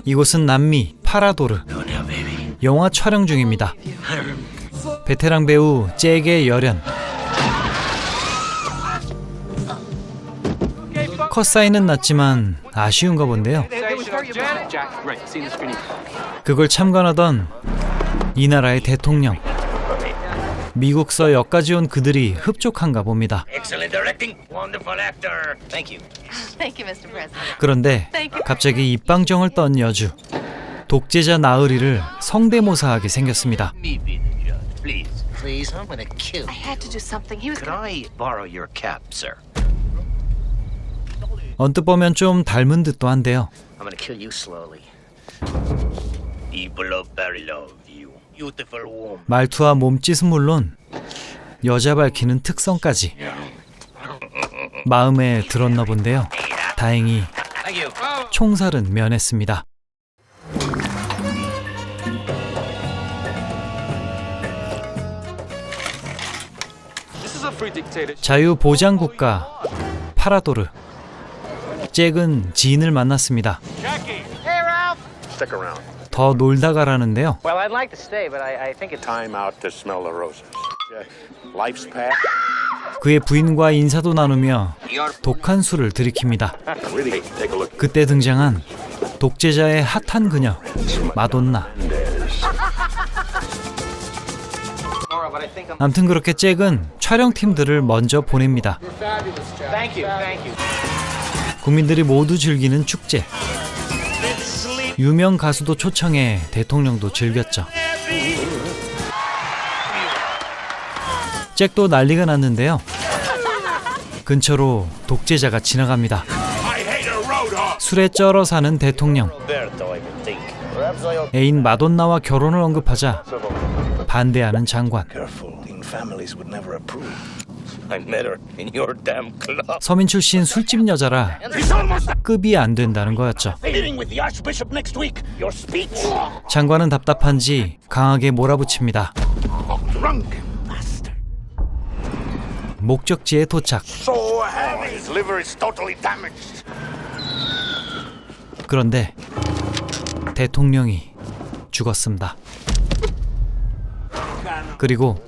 이곳은 남미 파라도르. 영화 촬영 중입니다. 베테랑 배우 잭의 열연. 컷 사인은 났지만 아쉬운가 본데요. 그걸 참관하던 이 나라의 대통령. 미국서 여기까지 온 그들이 흡족한가 봅니다. 그런데 갑자기 입방정을 떤 여주. 독재자 나으리를 성대모사하게 생겼습니다. 언뜻 보면 좀 닮은 듯도 한데요. 말투와 몸짓은 물론 여자 밝히는 특성까지 마음에 들었나 본데요. 다행히 총살은 면했습니다. 자유보장국가 파라도르. 잭은 지인을 만났습니다. 더 놀다 가라는데요. 그의 부인과 인사도 나누며 독한 술을 들이킵니다. 그때 등장한 독재자의 핫한 그녀 마돈나. 암튼 그렇게 잭은 촬영팀들을 먼저 보냅니다. 국민들이 모두 즐기는 축제. 유명 가수도 초청해 대통령도 즐겼죠. 잭도 난리가 났는데요. 근처로 독재자가 지나갑니다. 술에 쩔어 사는 대통령. 애인 마돈나와 결혼을 언급하자 반대하는 장관. 서민 출신 술집 여자라 급이 안 된다는 거였죠. 장관은 답답한지 강하게 몰아붙입니다. 목적지에 도착. 그런데 대통령이 죽었습니다. 그리고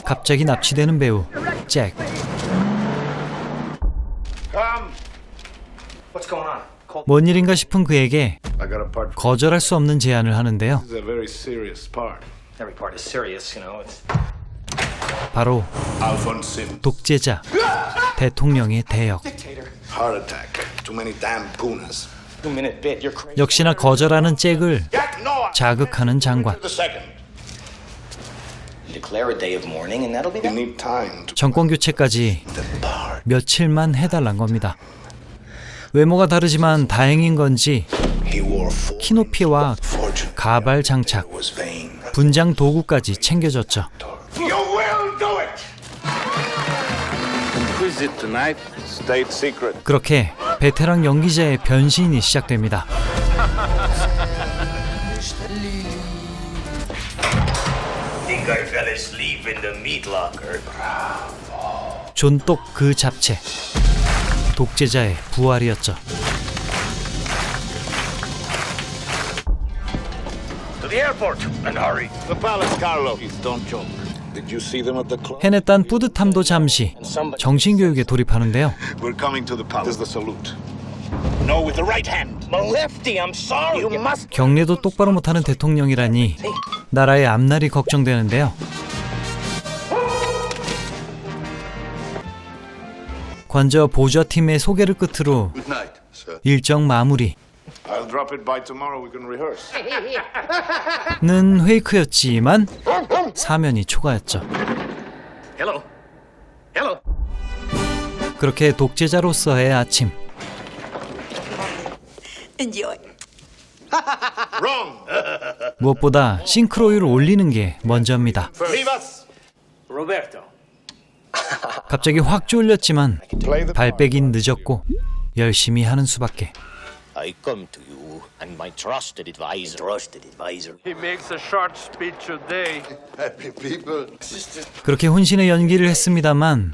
갑자기 납치되는 배우 잭. 뭔 일인가 싶은 그에게 거절할 수 없는 제안을 하는데요. 바로 독재자 대통령의 대역. 역시나 거절하는 잭을 자극하는 장관. 정권 교체까지 며칠만 해달란 겁니다. 외모가 다르지만 다행인 건지 키높이와 가발 장착, 분장 도구까지 챙겨줬죠. 그렇게 베테랑 연기자의 변신이 시작됩니다. 존똑 그 잡채. 독재자의 부활이었죠. 해냈단 뿌듯함도 잠시 정신교육에 돌입하는데요. 경례도 똑바로 못하는 대통령이라니 나라의 앞날이 걱정되는데요. 관저 보좌팀의 소개를 끝으로 일정 마무리. 는 페이크였지만 사면이 초과였죠. 그렇게 독재자로서의 아침. 무엇보다 싱크로율을 올리는 게 먼저입니다. 갑자기 확 쫄렸지만 발빼긴 늦었고 열심히 하는 수밖에. I come to you and my trusted advisor. He makes a short speech a day. 그렇게 혼신의 연기를 했습니다만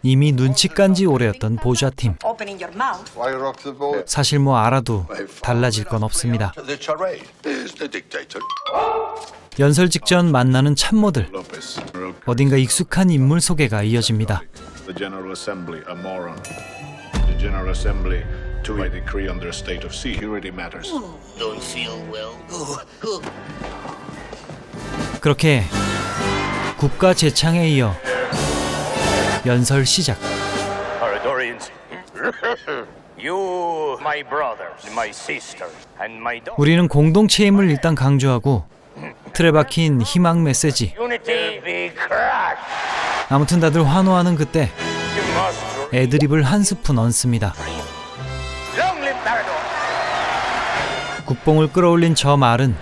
이미 눈치 깐지 오래였던 보좌팀. Opening your mouth. Why rock the boat? 사실 뭐 알아도 달라질 건 없습니다. The charade is the dictator. 연설 직전 만나는 참모들. Lopez. 어딘가 익숙한 인물 소개가 이어집니다. The General Assembly, a moron. The General Assembly, to a decree under a state of security matters. Don't feel well. 그렇게 국가 재창에 이어 연설 시작. Paradorians. You, my brothers, my sisters, and my daughter. 우리는 공동체임을 일단 강조하고 틀에 박힌 희망 메시지. Unity be crushed. 아무튼 다들 환호하는 그때 You must 애드립을 한 스푼 얹습니다. long live Parador. 국뽕을 끌어올린 저 말은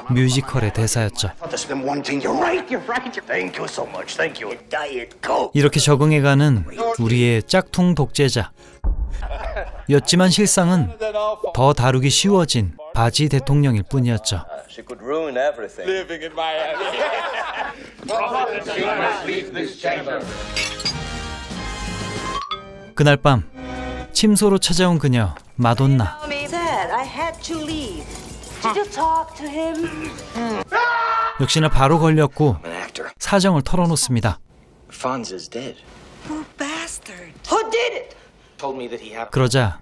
뮤지컬의 대사였죠. Them wanting you right. You're right. Thank you so much. Thank you. Diet Coke. 이렇게 적응해가는 우리의 짝퉁 독재자. 였지만 실상은 더 다루기 쉬워진 바지 대통령일 뿐이었죠. She could ruin everything. Living in Miami. 그날 밤 침소로 찾아온 그녀 마돈나. Said I had to leave. Did you talk to him? 역시나 바로 걸렸고 An actor. 사정을 털어놓습니다. Fonz is dead. Poor bastard. Who did it? Told me that he happened. 그러자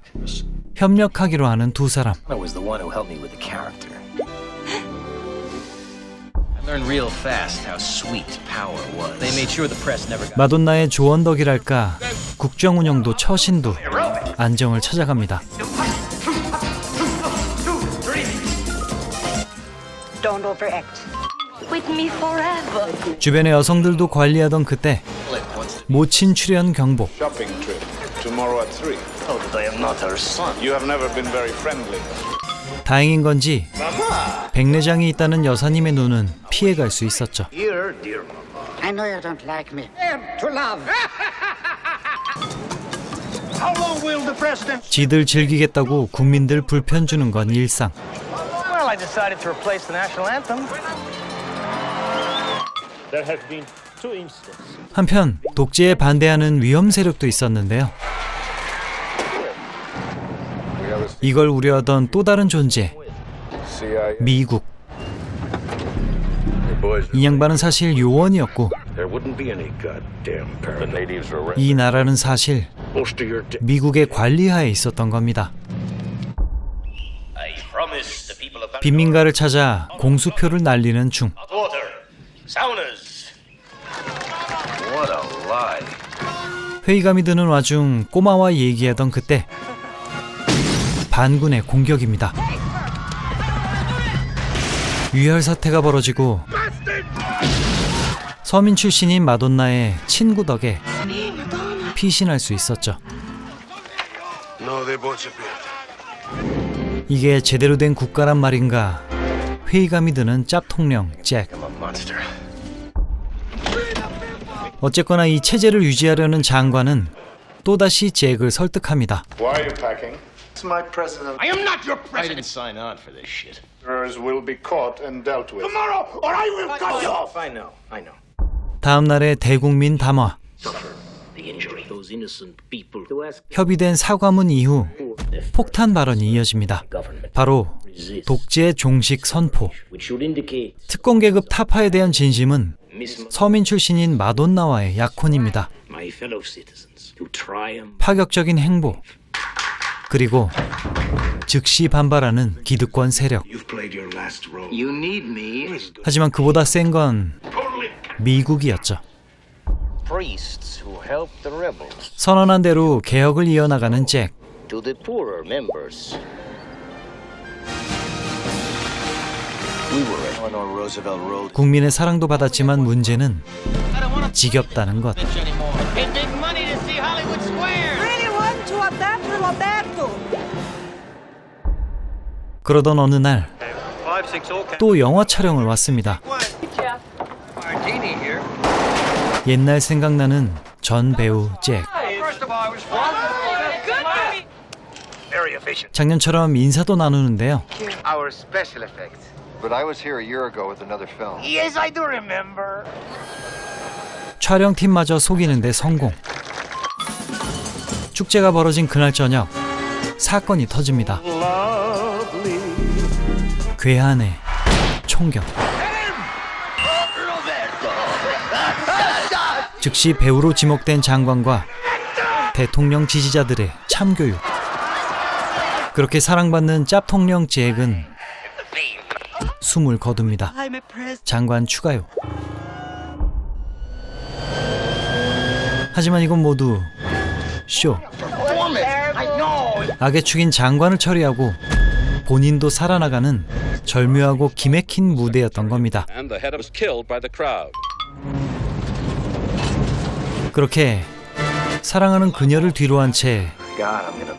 협력하기로 하는 두 사람. I was the one who helped me with the character. I learned real fast how sweet power was. They made sure the press never got. 마돈나의 조언덕이랄까 국정 운영도 처신도 안정을 찾아갑니다. Don't overact. With me forever. 주변의 여성들도 관리하던 그때 모친 출연 경보. Shopping trip. Tomorrow at 3. Oh, that I am not her son. You have never been very friendly. 다행인 건지 백내장이 있다는 여사님의 눈은 피해갈 수 있었죠. Dear, dear mama. I know you don't like me. To love. How long will the president? 지들 즐기겠다고 국민들 불편 주는 건 일상. Well, I decided to replace the national anthem. There have been two incidents. 한편 독재에 반대하는 위험 세력도 있었는데요. 이걸 우려하던 또 다른 존재, CIA. 미국. 이 양반은 사실 요원이었고 There wouldn't be any goddamn paradise. The natives were 이 나라는 사실 most of your 미국의 관리하에 있었던 겁니다. I promise the people of 빈민가를 찾아 공수표를 날리는 중 water. Saunas. What a lie. 회의감이 드는 와중 꼬마와 얘기하던 그때 반군의 공격입니다. 유혈 사태가 벌어지고 서민 출신인 마돈나의 친구 덕에 피신할 수 있었죠. No, they bought you beer. 이게 제대로 된 국가란 말인가 회의감이 드는 짭통령 잭. I'm a monster. 어쨌거나 이 체제를 유지하려는 장관은 또다시 잭을 설득합니다. Why are you packing? It's my president. I am not your I president. didn't sign on for this shit. Murderers will be caught and dealt with. Tomorrow, or I will cut you off. I know. I know. 다음 날의 대국민 담화. The injury. Those innocent people who ask 협의된 사과문 이후 폭탄 발언이 이어집니다. government 바로 resist, 독재 종식 선포. which should indicate 특권 계급 타파에 대한 진심은 miss 서민 출신인 마돈나와의 약혼입니다. my fellow citizens to triumph. 파격적인 행보. 그리고 즉시 반발하는 기득권 세력. You've played your last role. You need me. 하지만 그보다 센 건 미국이었죠. Priests who helped the rebels. 선언한 대로 개혁을 이어나가는 잭. To the poorer members. We were Eleanor Roosevelt Road. 국민의 사랑도 받았지만 문제는 지겹다는 것. Really want to adapt to Roberto. 그러던 어느 날 또 영화 촬영을 왔습니다. Martini here. 옛날 생각나는 전 배우 잭. First of all, I was very efficient. 작년처럼 인사도 나누는데요. Our special effects. But I was here a year ago with another film. Yes, I do remember. 촬영팀마저 속이는데 성공. 축제가 벌어진 그날 저녁 사건이 터집니다. 괴한의 총격. 즉시 배우로 지목된 장관과 대통령 지지자들의 참교육. 그렇게 사랑받는 짭통령 잭은 숨을 거둡니다. 장관 추가요. 하지만 이건 모두 쇼. 악의 축인 장관을 처리하고 본인도 살아나가는 절묘하고 기맥힌 무대였던 겁니다. 그렇게 사랑하는 그녀를 뒤로한 채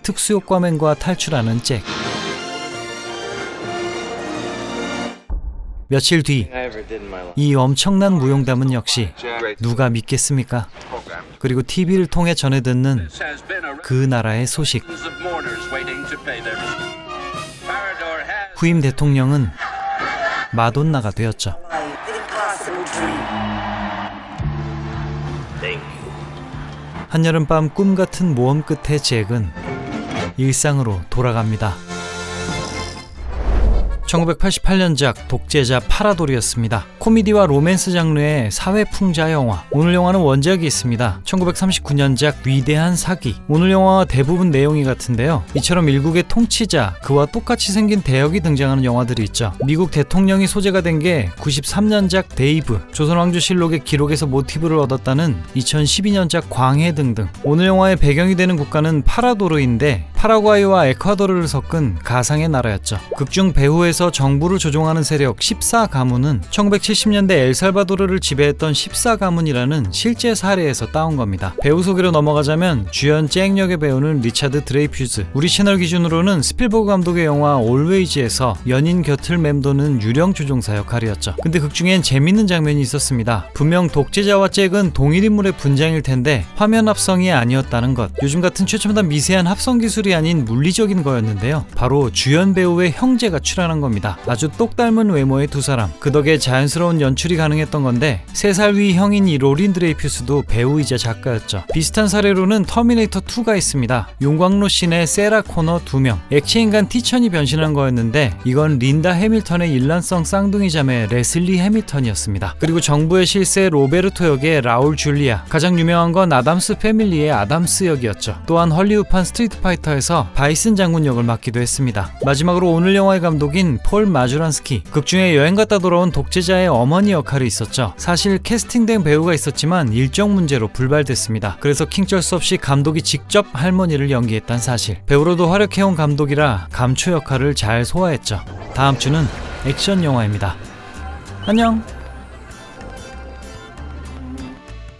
특수효과맨과 탈출하는 잭. 며칠 뒤 이 엄청난 무용담은 역시 누가 믿겠습니까? 그리고 TV를 통해 전해 듣는 그 나라의 소식. 후임 대통령은 마돈나가 되었죠. 한여름밤 꿈같은 모험 끝에 잭은 일상으로 돌아갑니다. 1988년작 독재자 파라돌이었습니다. 코미디와 로맨스 장르의 사회풍자 영화. 오늘 영화는 원작이 있습니다. 1939년작 위대한 사기. 오늘 영화와 대부분 내용이 같은데요. 이처럼 일국의 통치자, 그와 똑같이 생긴 대역이 등장하는 영화들이 있죠. 미국 대통령이 소재가 된 게 93년작 데이브, 조선왕조실록의 기록에서 모티브를 얻었다는 2012년작 광해 등등. 오늘 영화의 배경이 되는 국가는 파라도르인데 파라과이와 에콰도르를 섞은 가상의 나라였죠. 극중 배후에서 정부를 조종하는 세력 14가문은 1970년대 엘살바도르를 지배했던 14가문이라는 실제 사례에서 따온 겁니다. 배우 소개로 넘어가자면 주연 잭 역의 배우는 리차드 드레이퓨스. 우리 채널 기준으로는 스필버그 감독의 영화 올웨이즈에서 연인 곁을 맴도는 유령 조종사 역할이었죠. 근데 극중엔 재밌는 장면이 있었습니다. 분명 독재자와 잭은 동일 인물의 분장일 텐데 화면 합성이 아니었다는 것. 요즘 같은 최첨단 미세한 합성 기술이 아닌 물리적인 거였는데요. 바로 주연 배우의 형제가 출연한 겁니다. 아주 똑 닮은 외모의 두 사람. 그 덕에 자연스러운 연출이 가능했던 건데 3살 위 형인 이 로린 드레이퓨스도 배우이자 작가였죠. 비슷한 사례로는 터미네이터 2가 있습니다. 용광로 씬의 세라 코너 2명. 액체인간 티천이 변신한 거였는데 이건 린다 해밀턴의 일란성 쌍둥이 자매 레슬리 해밀턴이었습니다. 그리고 정부의 실세 로베르토 역의 라울 줄리아. 가장 유명한 건 아담스 패밀리의 아담스 역이었죠. 또한 헐리우드판 스트리트 파이터에서 바이슨 장군 역을 맡기도 했습니다. 마지막으로 오늘 영화의 감독인 폴 마주란스키. 극중에 여행 갔다 돌아온 독재자의 어머니 역할이 있었죠. 사실 캐스팅된 배우가 있었지만 일정 문제로 불발됐습니다. 그래서 킹쩔 수 없이 감독이 직접 할머니를 연기했단 사실. 배우로도 활약해온 감독이라 감초 역할을 잘 소화했죠. 다음 주는 액션 영화입니다. 안녕.